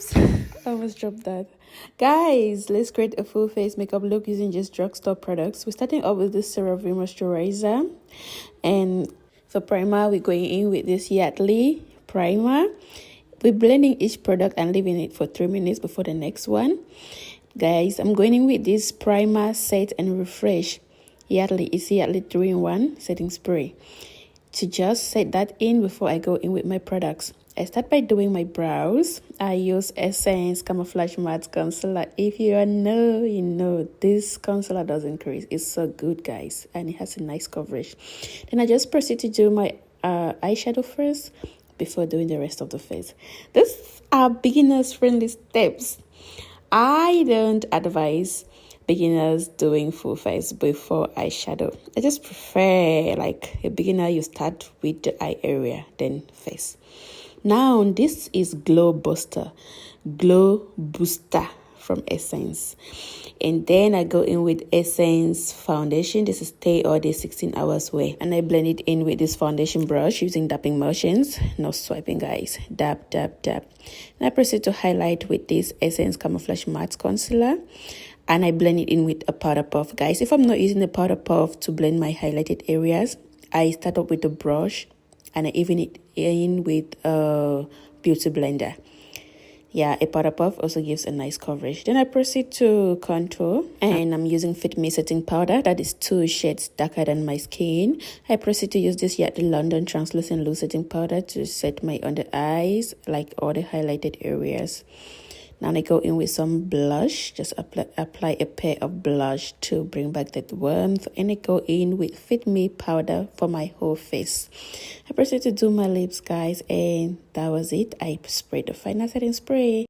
Oops, I almost dropped that. Guys, let's create a full face makeup look using just drugstore products. We're starting off with this CeraVe moisturizer, and for primer we're going in with this Yardley primer. We're blending each product and leaving it for 3 minutes before the next one. Guys, I'm going in with this primer, set and refresh. Yardley is Yardley 3-in-1 setting spray. To just set that in before I go in with my products, I start by doing my brows. I use Essence Camouflage Matte Concealer. If you know, you know, this concealer doesn't crease. It's so good, guys, and it has a nice coverage. Then I just proceed to do my eyeshadow first before doing the rest of the face. These are beginners friendly steps. I don't advise beginners doing full face before eyeshadow. I just prefer, like a beginner, you start with the eye area, then face. Now this is Glow Booster from Essence, and then I go in with Essence foundation. This is Stay All Day 16 Hours Wear, and I blend it in with this foundation brush using dapping motions, no swiping, guys. Dab, dab, dab. And I proceed to highlight with this Essence Camouflage Matte Concealer, and I blend it in with a powder puff. Guys, if I'm not using the powder puff to blend my highlighted areas, I start up with the brush and I even it in with a beauty blender. Yeah, a powder puff also gives a nice coverage. Then I proceed to contour, and I'm using Fit Me setting powder that is 2 shades darker than my skin. I proceed to use this Yardley London translucent loose setting powder to set my under eyes, like all the highlighted areas. Now I go in with some blush, just apply a pair of blush to bring back that warmth, and I go in with Fit Me powder for my whole face. I proceed to do my lips, guys, and that was it. I sprayed the final setting spray.